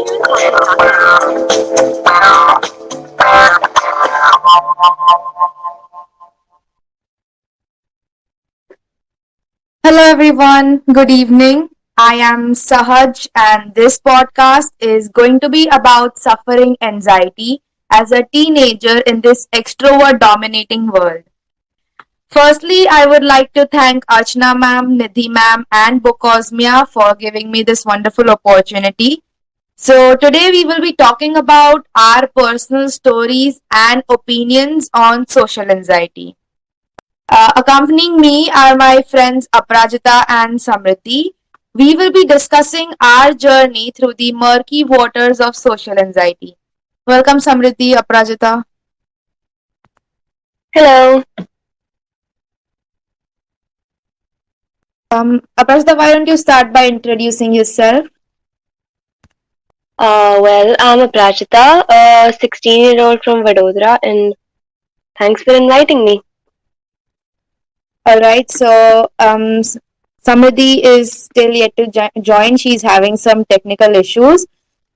Hello, everyone. Good evening. I am Sahaj, and this podcast is going to be about suffering anxiety as a teenager in this extrovert dominating world. Firstly, I would like to thank Archana ma'am, Nidhi ma'am, and Bokosmia for giving me this wonderful opportunity. So, today we will be talking about our personal stories and opinions on social anxiety. Accompanying me are my friends Aparajita and Samriddhi. We will be discussing our journey through the murky waters of social anxiety. Welcome, Samriddhi, Aparajita. Hello. Aparajita, why don't you start by introducing yourself? I'm Aparajita, a 16-year-old from Vadodara, and thanks for inviting me. All right, so Samriddhi is still yet to join. She's having some technical issues.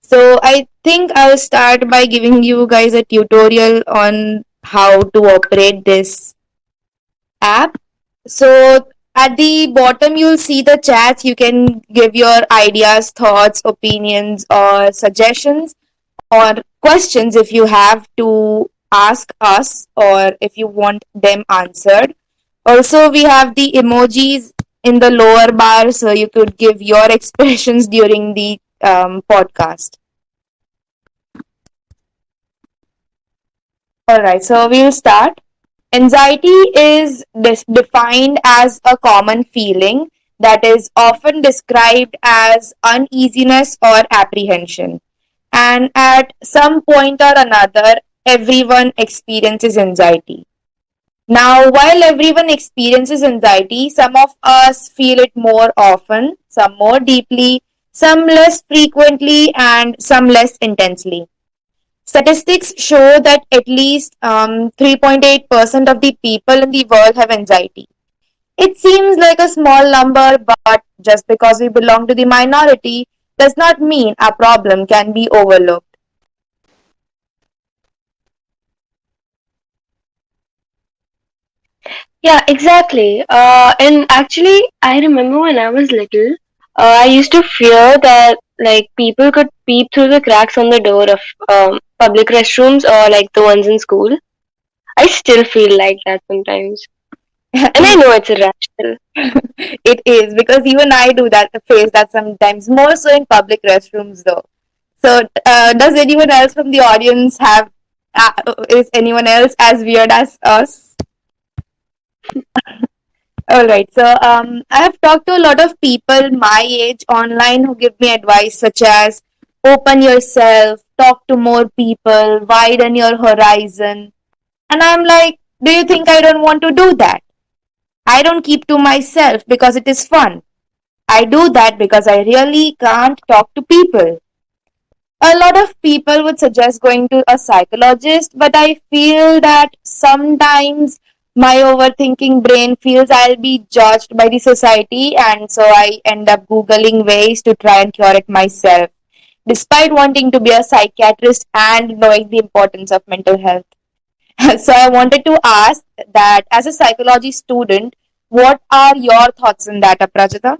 So I think I'll start by giving you guys a tutorial on how to operate this app. So at the bottom, you'll see the chats. You can give your ideas, thoughts, opinions, or suggestions or questions if you have to ask us or if you want them answered. Also, we have the emojis in the lower bar so you could give your expressions during the podcast. All right, so we'll start. Anxiety is defined as a common feeling that is often described as uneasiness or apprehension. And at some point or another, everyone experiences anxiety. Now, while everyone experiences anxiety, some of us feel it more often, some more deeply, some less frequently, and some less intensely. Statistics show that at least 3.8% of the people in the world have anxiety. It seems like a small number, but just because we belong to the minority does not mean our problem can be overlooked. Yeah, exactly. And actually, I remember when I was little, I used to fear that people could peep through the cracks on the door of public restrooms or like the ones in school. I still feel like that sometimes, and I know it's irrational. It is because even I do that face that sometimes, more so in public restrooms though. So, does anyone else from the audience have? Is anyone else as weird as us? All right. So, I have talked to a lot of people my age online who give me advice such as open yourself, talk to more people, widen your horizon. And I'm like, do you think I don't want to do that? I don't keep to myself because it is fun. I do that because I really can't talk to people. A lot of people would suggest going to a psychologist, but I feel that sometimes my overthinking brain feels I'll be judged by the society, and so I end up Googling ways to try and cure it myself, despite wanting to be a psychiatrist and knowing the importance of mental health. So I wanted to ask that as a psychology student, what are your thoughts on that, Aprajita?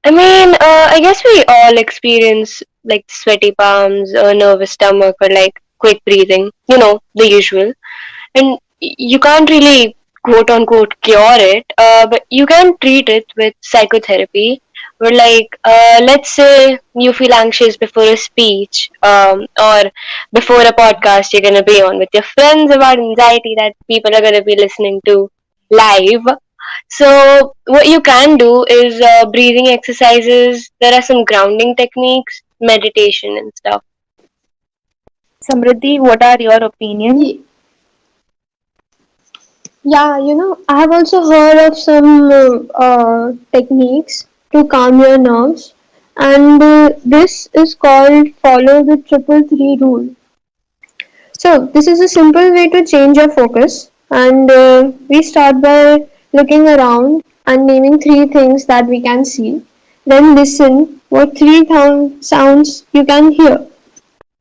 I mean, I guess we all experience like sweaty palms, a nervous stomach, or like quick breathing. You know, the usual. And you can't really quote unquote cure it, but you can treat it with psychotherapy. Where let's say you feel anxious before a speech, or before a podcast you're gonna be on with your friends about anxiety that people are gonna be listening to live. So what you can do is breathing exercises. There are some grounding techniques, meditation and stuff. Samriddhi, what are your opinions? Ye- Yeah, I have also heard of some techniques to calm your nerves, and this is called follow the triple three rule. So, this is a simple way to change your focus, and we start by looking around and naming three things that we can see. Then listen what three sounds you can hear.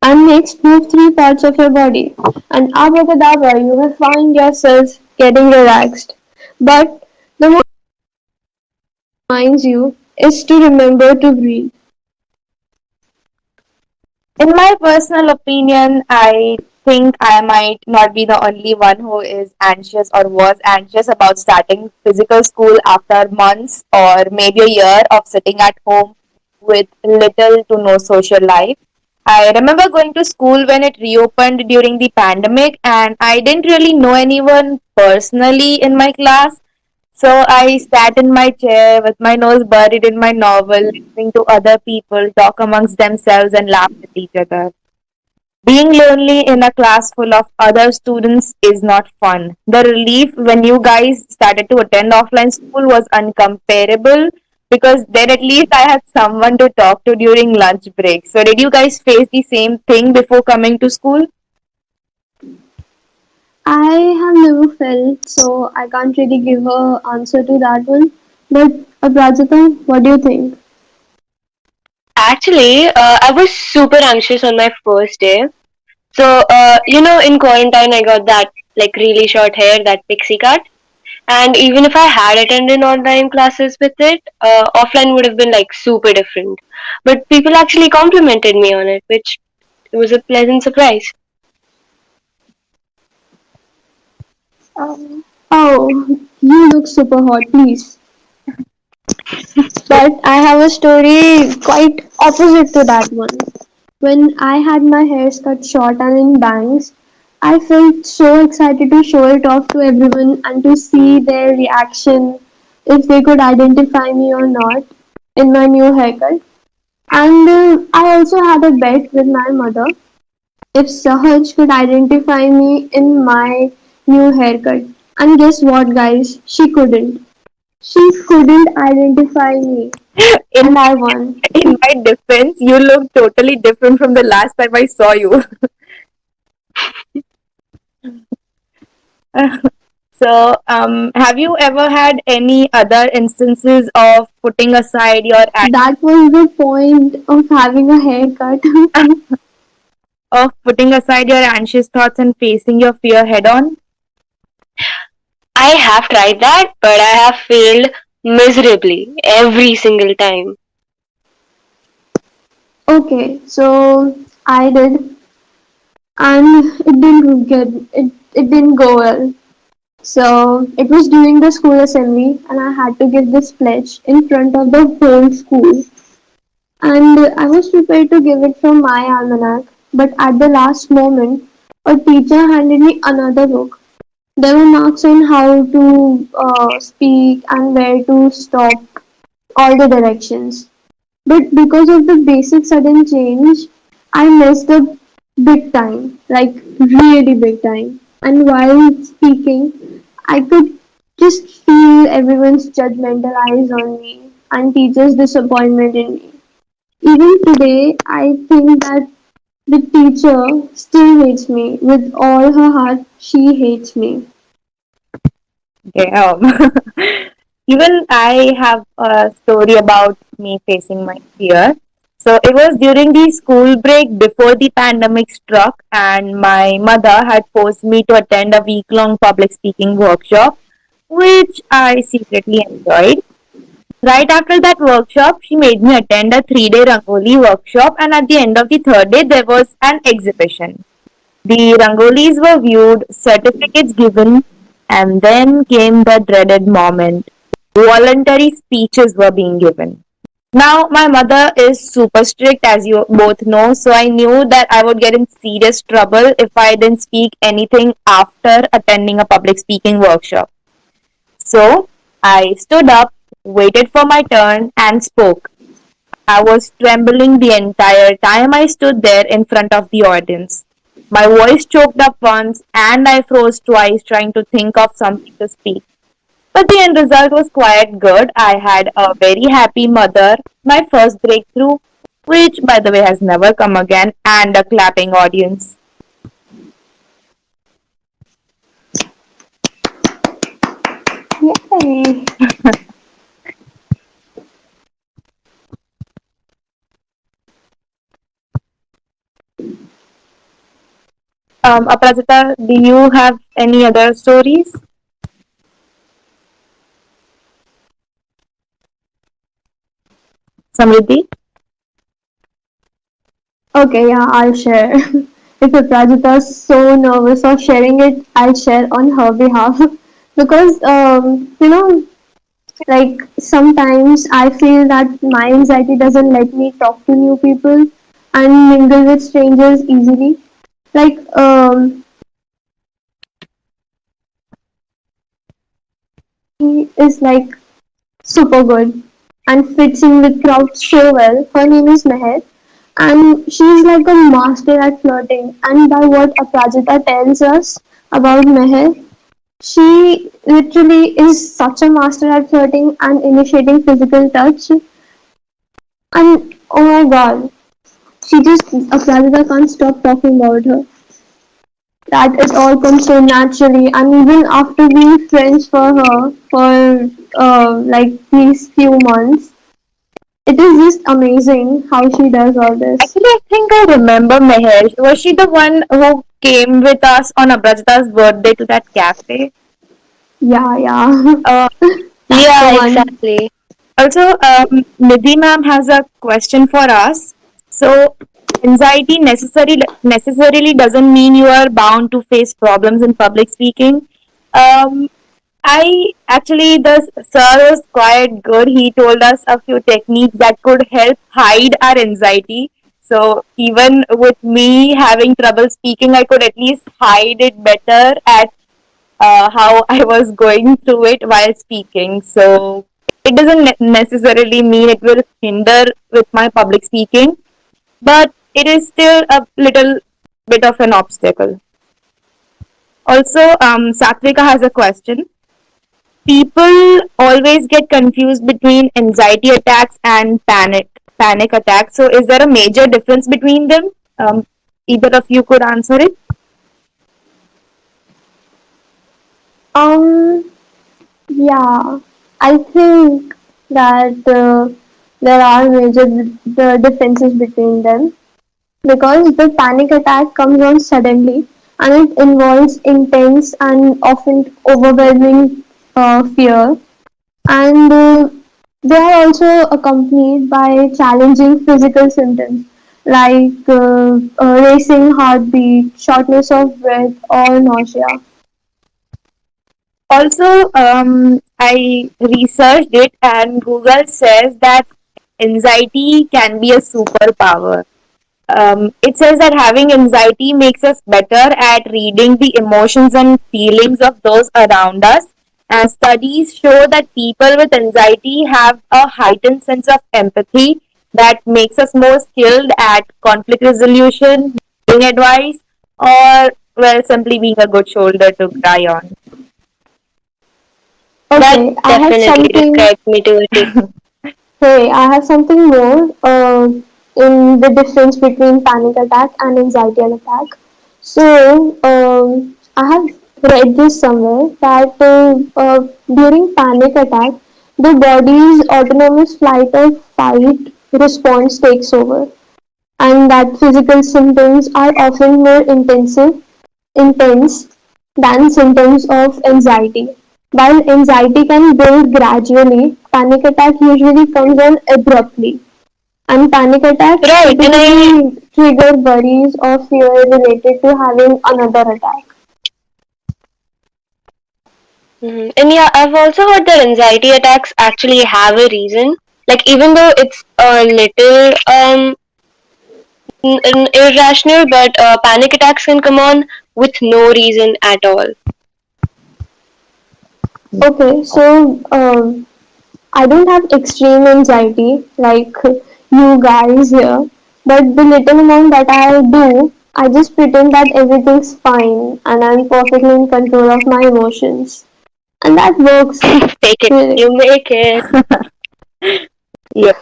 And next, move three parts of your body. And abracadabra, you will find yourself getting relaxed. But the most reminds you is to remember to breathe. In my personal opinion, I think I might not be the only one who is anxious or was anxious about starting physical school after months or maybe a year of sitting at home with little to no social life. I remember going to school when it reopened during the pandemic, and I didn't really know anyone personally in my class. So I sat in my chair with my nose buried in my novel, listening to other people talk amongst themselves and laugh at each other. Being lonely in a class full of other students is not fun. The relief when you guys started to attend offline school was uncomparable because then at least I had someone to talk to during lunch break. So, did you guys face the same thing before coming to school? I have never felt, so I can't really give a answer to that one. But Aprajita, what do you think? Actually, I was super anxious on my first day. So, in quarantine, I got that like really short hair, that pixie cut. And even if I had attended online classes with it, offline would have been like super different. But people actually complimented me on it, which was a pleasant surprise. Um, Oh, you look super hot, please. But I have a story quite opposite to that one. When I had my hairs cut short and in bangs, I felt so excited to show it off to everyone and to see their reaction if they could identify me or not in my new haircut. And I also had a bet with my mother if Sahaj could identify me in my new haircut. And guess what, guys? She couldn't. She couldn't identify me, in and I won. in my defense, you look totally different from the last time I saw you. So, have you ever had any other instances of putting aside your That was the point of having a haircut. anxious thoughts and facing your fear head on? I have tried that, but I have failed miserably every single time. Okay, so I did, and it didn't go well. So it was during the school assembly, and I had to give this pledge in front of the whole school. And I was prepared to give it from my almanac, but at the last moment, a teacher handed me another book. There were marks on how to speak and where to stop, all the directions. But because of the basic sudden change, I messed up big time, like really big time. And while speaking, I could just feel everyone's judgmental eyes on me and teachers' disappointment in me. Even today, I think that the teacher still hates me. With all her heart, she hates me. Damn. Even I have a story about me facing my fear. So it was during the school break before the pandemic struck, and my mother had forced me to attend a week long public speaking workshop, which I secretly enjoyed. Right after that workshop, she made me attend a 3 day Rangoli workshop, and at the end of the third day, there was an exhibition. The rangolis were viewed, certificates given, and then came the dreaded moment. Voluntary speeches were being given. Now, my mother is super strict, as you both know, so I knew that I would get in serious trouble if I didn't speak anything after attending a public speaking workshop. So, I stood up, waited for my turn, and spoke. I was trembling the entire time I stood there in front of the audience. My voice choked up once and I froze twice trying to think of something to speak. But the end result was quite good. I had a very happy mother, my first breakthrough, which by the way has never come again, and a clapping audience. Yay! Aparajita, do you have any other stories? Samriddhi? Okay, yeah, I'll share. If Aprajita is so nervous of sharing it, I'll share on her behalf. Because, like sometimes I feel that my anxiety doesn't let me talk to new people and mingle with strangers easily. Like, is like super good and fits in with crowds so well. Her name is Meher, and she's like a master at flirting. And by what Aprajita tells us about Meher, she literally is such a master at flirting and initiating physical touch. And oh my god, she just Aprajita can't stop talking about her. That it all comes so naturally, and even after being friends for her for like these few months, it is just amazing how she does all this. Actually, I think I remember Meher. Was she the one who came with us on Abrajita's birthday to that cafe? Yeah, yeah, Uh, that's the Yeah, one. exactly. Also, Nidhi ma'am has a question for us. So, anxiety necessarily doesn't mean you are bound to face problems in public speaking. Um, I actually, the sir was quite good. He told us a few techniques that could help hide our anxiety. So, even with me having trouble speaking, I could at least hide it better at how I was going through it while speaking. So it doesn't necessarily mean it will hinder with my public speaking, but it is still a little bit of an obstacle. Also, Satvika has a question. People always get confused between anxiety attacks and panic attacks. So, is there a major difference between them? Either of you could answer it. Um, yeah, I think that there are major differences between them because the panic attack comes on suddenly and it involves intense and often overwhelming fear, and they are also accompanied by challenging physical symptoms like racing heartbeat, shortness of breath, or nausea. Also, I researched it, and Google says that anxiety can be a superpower. It says that having anxiety makes us better at reading the emotions and feelings of those around us. And studies show that people with anxiety have a heightened sense of empathy that makes us more skilled at conflict resolution, giving advice, or, well, simply being a good shoulder to cry on. That Okay, I have definitely something. describes me to a T. Hey, I have something more in the difference between panic attack and anxiety attack. So, I have read this somewhere that during panic attack, the body's autonomous flight or fight response takes over, and that physical symptoms are often more intense than symptoms of anxiety. While anxiety can build gradually, panic attack usually comes on abruptly. And panic attacks Right, and I typically trigger worries or fear related to having another attack. and yeah, I've also heard that anxiety attacks actually have a reason. Like even though it's a little irrational, but panic attacks can come on with no reason at all. Okay, so I don't have extreme anxiety like you guys here, but the little amount that I do, I just pretend that everything's fine and I'm perfectly in control of my emotions. And that works. Fake it till Really. you make it. Yeah.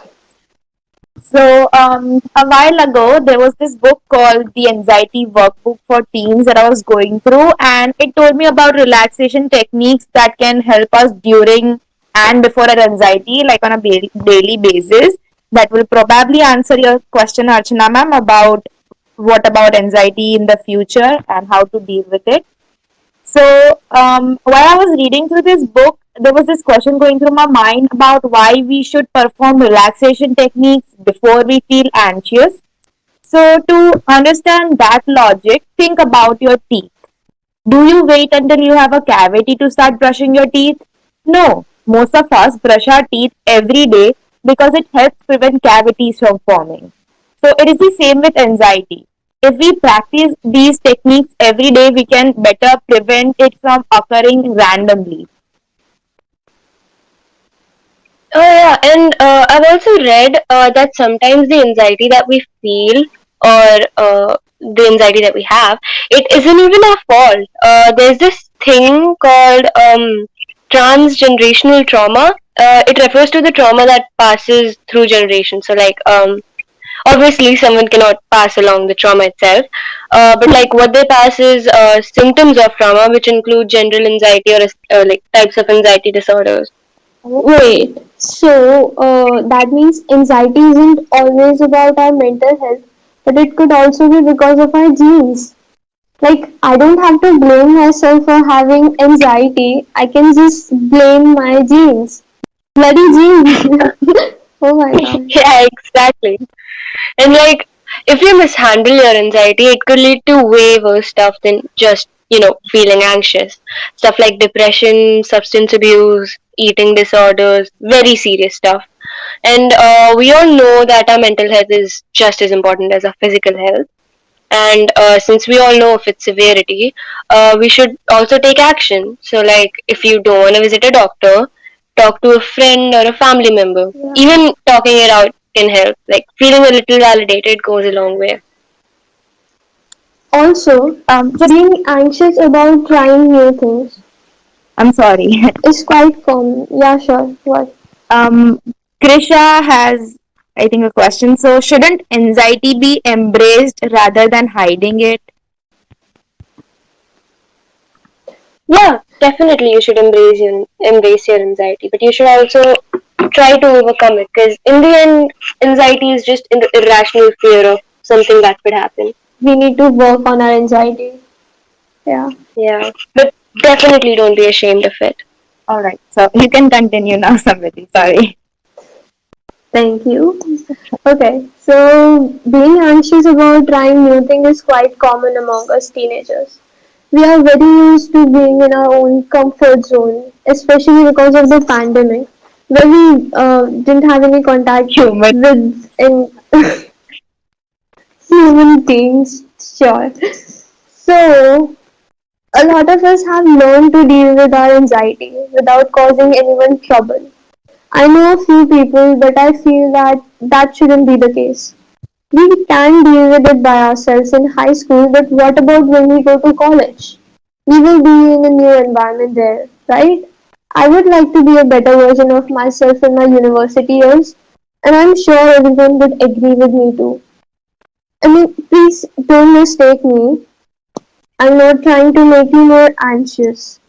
So, a while ago, there was this book called The Anxiety Workbook for Teens that I was going through, and it told me about relaxation techniques that can help us during and before our anxiety, like on a daily basis. That will probably answer your question, Archana ma'am, about what about anxiety in the future and how to deal with it. So, while I was reading through this book, there was this question going through my mind about why we should perform relaxation techniques before we feel anxious. So, to understand that logic, think about your teeth. Do you wait until you have a cavity to start brushing your teeth? No. Most of us brush our teeth every day because it helps prevent cavities from forming. So it is the same with anxiety. If we practice these techniques every day, we can better prevent it from occurring randomly. Oh yeah, and I've also read that sometimes the anxiety that we feel, or the anxiety that we have, it isn't even our fault. There's this thing called transgenerational trauma. It refers to the trauma that passes through generations. So, like, obviously, someone cannot pass along the trauma itself, but like what they pass is symptoms of trauma, which include general anxiety or like types of anxiety disorders. Wait, so that means anxiety isn't always about our mental health, but it could also be because of our genes. Like, I don't have to blame myself for having anxiety, I can just blame my genes. Bloody genes! Oh my god. Yeah, exactly. And like, if you mishandle your anxiety, it could lead to way worse stuff than just, feeling anxious. Stuff like depression, substance abuse, eating disorders, very serious stuff. And we all know that our mental health is just as important as our physical health. And since we all know of its severity, we should also take action. So, like, if you don't want to visit a doctor, talk to a friend or a family member. Yeah. Even talking it out can help. Like, feeling a little validated goes a long way. Also, Just, being anxious about trying new things I'm sorry. is quite common. Yeah, sure. What? um, Krisha has, I think, a question. So, shouldn't anxiety be embraced rather than hiding it? Yeah, definitely you should embrace your anxiety, but you should also try to overcome it because in the end, anxiety is just an irrational fear of something that could happen. We need to work on our anxiety. Yeah. Yeah, but definitely don't be ashamed of it. All right. So, you can continue now, Samriddhi. Sorry. Thank you. Okay, so being anxious about trying new things is quite common among us teenagers. We are very used to being in our own comfort zone, especially because of the pandemic, where we didn't have any contact Human. with human beings. Sure. So, a lot of us have learned to deal with our anxiety without causing anyone trouble. I know a few people, but I feel that that shouldn't be the case. We can deal with it by ourselves in high school, but what about when we go to college? We will be in a new environment there, right? I would like to be a better version of myself in my university years, and I'm sure everyone would agree with me too. I mean, please don't mistake me. I'm not trying to make you more anxious.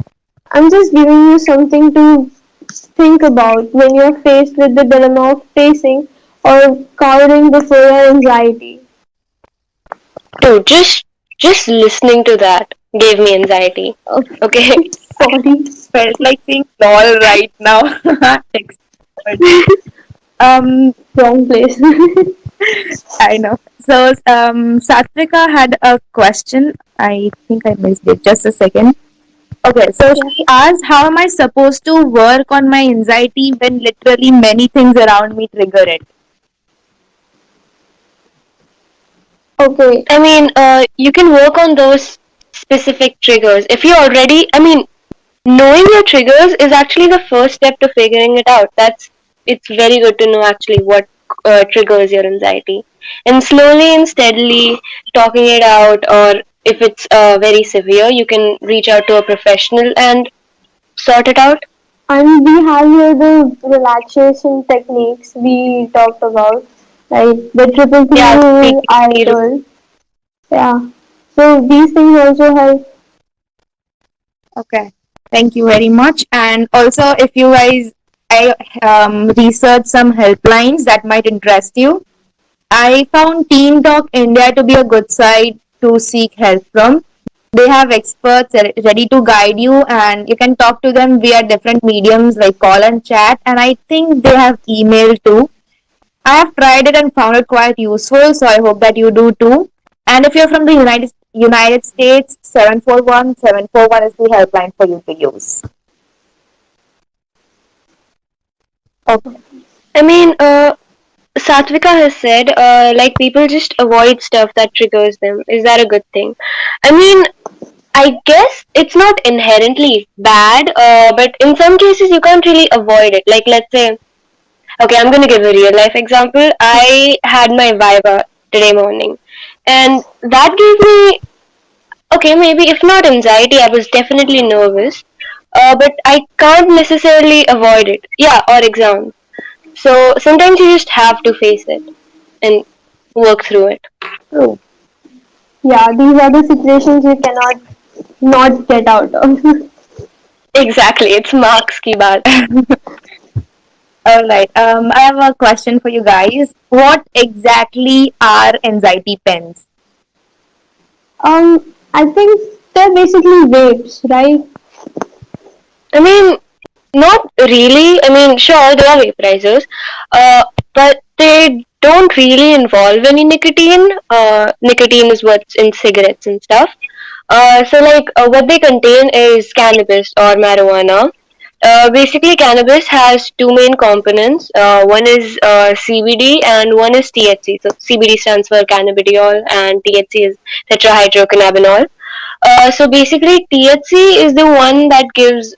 I'm just giving you something to think about when you're faced with the dilemma of facing or cowering before your anxiety. Dude, just listening to that gave me anxiety. Oh, Okay. sorry. Felt like saying lol right now. Text. Wrong place. I know. So, Satvika had a question. I think I missed it. Just a second. Okay, so Yeah. she asked, how am I supposed to work on my anxiety when literally many things around me trigger it? Okay. I mean, you can work on those specific triggers. If you already, I mean, knowing your triggers is actually the first step to figuring it out. It's very good to know actually what triggers your anxiety, and slowly and steadily talking it out, or if it's very severe, you can reach out to a professional and sort it out. And we have here the relaxation techniques we talked about, like the triple three Yeah, the rule I 360. told. Yeah. So these things also help. Okay, thank you very much. And also, if you guys, I researched some helplines that might interest you. I found Teen Talk India to be a good site to seek help from. They have experts ready to guide you, and you can talk to them via different mediums like call and chat. And I think they have email too. I have tried it and found it quite useful, so I hope that you do too. And if you're from the United States, 741-741 is the helpline for you to use. Okay. I mean, Satvika has said, like people just avoid stuff that triggers them. Is that a good thing? I mean, I guess it's not inherently bad, but in some cases you can't really avoid it. Like, let's say, okay, I'm gonna give a real life example. I had my Viva today morning, and that gave me, okay, maybe if not anxiety, I was definitely nervous, but I can't necessarily avoid it. Yeah, or exam. So sometimes you just have to face it and work through it. True. Yeah, these are the situations you cannot not get out of. Exactly, it's marks ki baat. All right. I have a question for you guys. What exactly are anxiety pens? I think they're basically vapes, right? I mean, not really. I mean, sure, there are vaporizers, but they don't really involve any nicotine. Nicotine is what's in cigarettes and stuff. So, what they contain is cannabis or marijuana. Basically, cannabis has two main components. One is CBD and one is THC. So, CBD stands for cannabidiol and THC is tetrahydrocannabinol. So, basically, THC is the one that gives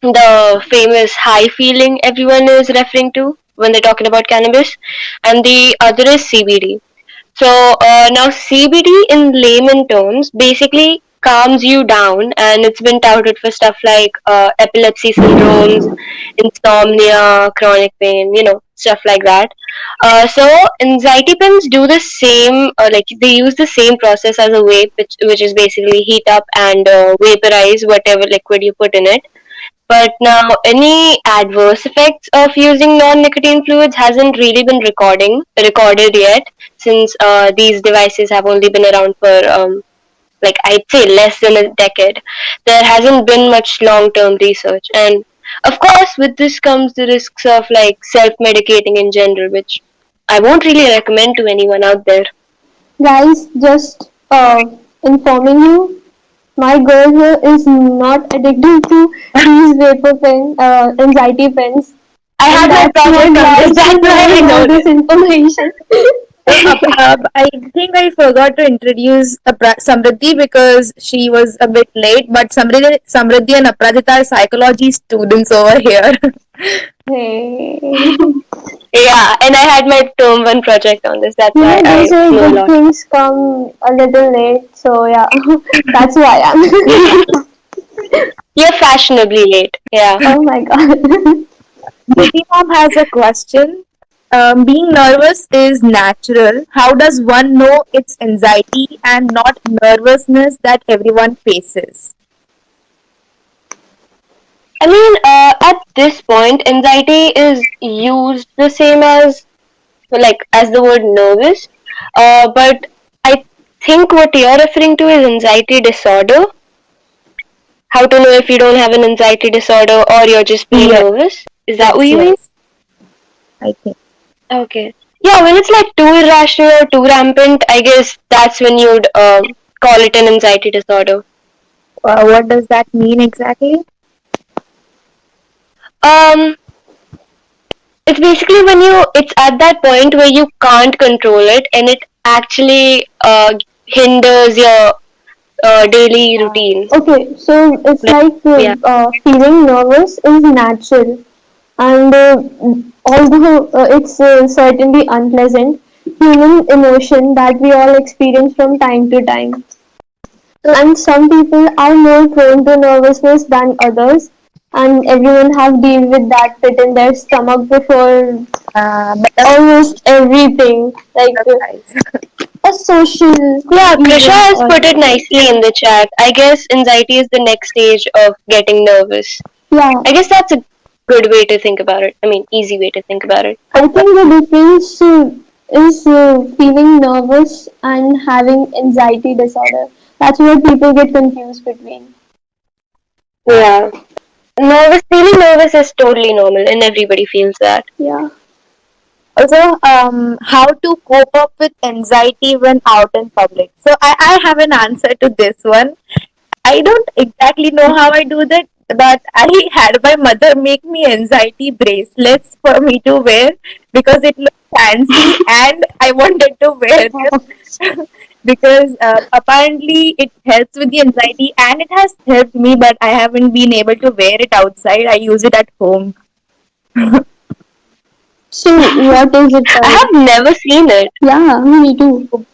the famous high feeling everyone is referring to when they're talking about cannabis, and the other is CBD. So now CBD in layman terms basically calms you down, and it's been touted for stuff like epilepsy syndromes, insomnia, chronic pain, stuff like that. So anxiety pins do the same, like they use the same process as a vape, which is basically heat up and vaporize whatever liquid you put in it. But now, any adverse effects of using non-nicotine fluids hasn't really been recorded yet, since these devices have only been around for, like I'd say, less than a decade. There hasn't been much long-term research, and of course, with this comes the risks of like self-medicating in general, which I won't really recommend to anyone out there. Guys, just informing you, my girl here is not addicted to these vapor pen, anxiety pens, I and had my that's project what on why this. she That's why knows I all know this this. information. I think I forgot to introduce Samriddhi because she was a bit late. But Samriddhi and Aparajita are psychology students over here. Hey, Yeah, and I had my term one project on this. That's why they I say know a good lot. things come a little late, so yeah, that's why I'm. You're fashionably late. Yeah. Oh my god. Beauty Mom has a question. Being nervous is natural. How does one know it's anxiety and not nervousness that everyone faces? I mean, at this point, anxiety is used the same as as the word nervous. But I think what you're referring to is anxiety disorder. How to know if you don't have an anxiety disorder or you're just plain Yes, nervous? Is that what yes, you mean? yes. I think. Okay. Yeah, when it's like too irrational or too rampant, I guess that's when you'd call it an anxiety disorder. What does that mean exactly? Um, it's basically when it's at that point where you can't control it and it actually hinders your daily routine. Okay, so it's Like, like yeah. feeling nervous is natural, and although it's certainly unpleasant, human emotion that we all experience from time to time. And some people are more prone to nervousness than others, and everyone have dealt with that pit in their stomach before But that's almost everything, like nice. a social Yeah, Prisha event has or put it nicely in the chat. I guess anxiety is the next stage of getting nervous. yeah. I guess that's a good way to think about it. I mean, easy way to think about it. I think the difference is feeling nervous and having anxiety disorder. That's what people get confused between. Yeah. Feeling nervous is totally normal, and everybody feels that. Yeah. Also, how to cope up with anxiety when out in public. So I have an answer to this one. I don't exactly know how I do that, but I had my mother make me anxiety bracelets for me to wear because it looked fancy and I wanted to wear them because apparently it helps with the anxiety and it has helped me, but I haven't been able to wear it outside. I use it at home. So what is it I called? have never seen it. Yeah, me too.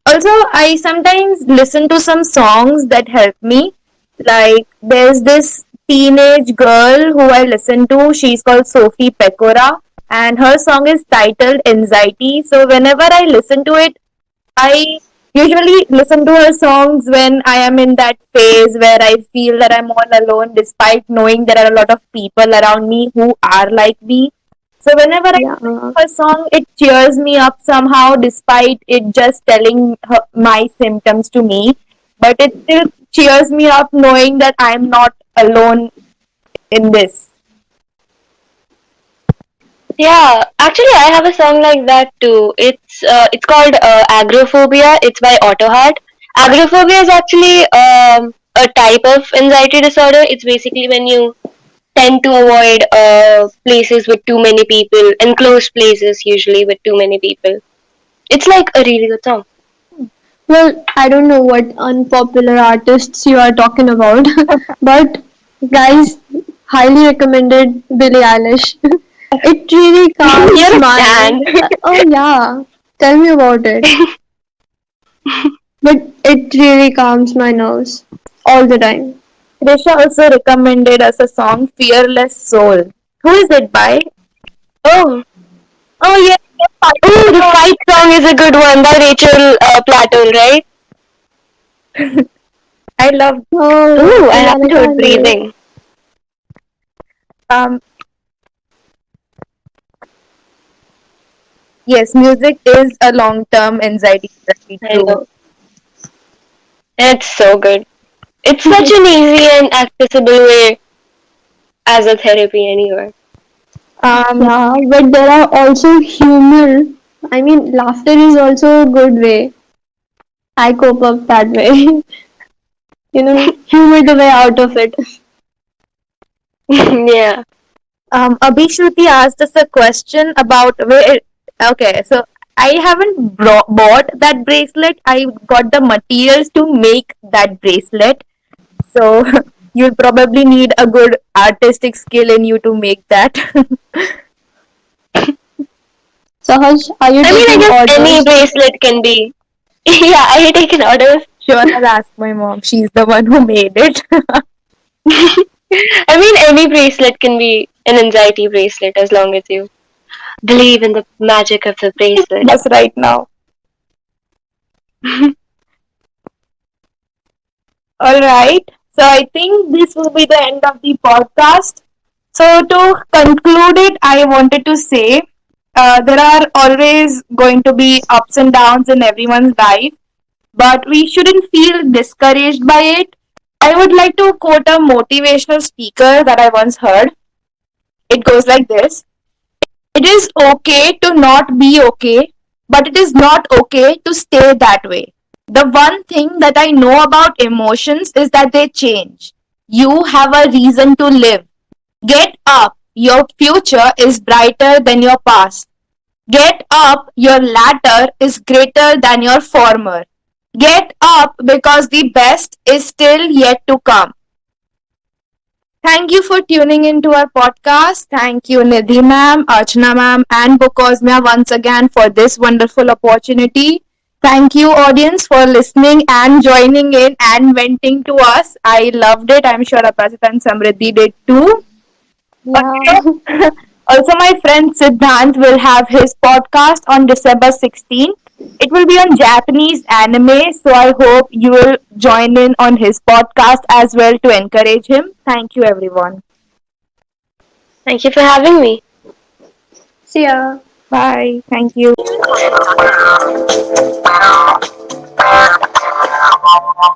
Also, I sometimes listen to some songs that help me. Like, there's this teenage girl who I listen to. She's called Sophie Pecora, and her song is titled Anxiety. So, whenever I listen to it, I usually listen to her songs when I am in that phase where I feel that I'm all alone, despite knowing there are a lot of people around me who are like me. So whenever I Yeah. listen to her song, it cheers me up somehow, despite it just telling my symptoms to me. But it still cheers me up knowing that I'm not alone in this. Yeah, actually, I have a song like that too. It's called Agoraphobia. It's by Autoheart. Agoraphobia is actually a type of anxiety disorder. It's basically when you tend to avoid places with too many people, enclosed places usually with too many people. It's like a really good song. Well, I don't know what unpopular artists you are talking about, but guys, highly recommended Billie Eilish. It really calms You're a my. stan. Oh yeah, tell me about it. But it really calms my nerves all the time. Trisha also recommended us a song, Fearless Soul. Who is it by? Oh, Oh, yes, the oh, the fight fight song is a good one by Rachel Platten, right? song. I love. Oh, Oh, I yeah, haven't like I heard know it. Breathing. Um, yes, music is a long-term anxiety therapy. I True. know. It's so good. It's such an easy and accessible way as a therapy anyway. Um, Yeah, but there are also humor. I mean, laughter is also a good way. I cope up that way. Humor the way out of it. Yeah. Abhishruti asked us a question about where. Okay, so I haven't bought that bracelet. I got the materials to make that bracelet. So you'll probably need a good artistic skill in you to make that. Sahaj, are you I mean, I taking guess any orders? bracelet can be. Yeah, I taken orders. Sure, I'll ask my mom. She's the one who made it. I mean, any bracelet can be an anxiety bracelet as long as you believe in the magic of the bracelet. Us right now. All right. So I think this will be the end of the podcast. So to conclude it, I wanted to say there are always going to be ups and downs in everyone's life, but we shouldn't feel discouraged by it. I would like to quote a motivational speaker that I once heard. It goes like this: it is okay to not be okay, but it is not okay to stay that way. The one thing that I know about emotions is that they change. You have a reason to live. Get up. Your future is brighter than your past. Get up. Your latter is greater than your former. Get up because the best is still yet to come. Thank you for tuning into our podcast. Thank you, Nidhi ma'am, Archana ma'am, and Bukosmia once again for this wonderful opportunity. Thank you, audience, for listening and joining in and venting to us. I loved it. I'm sure Aparajita and Samriddhi did too. Yeah. Also, also, my friend Siddhant will have his podcast on December 16th. It will be on Japanese anime, so I hope you will join in on his podcast as well to encourage him. Thank you, everyone. Thank you for having me. See ya. Bye. Thank you.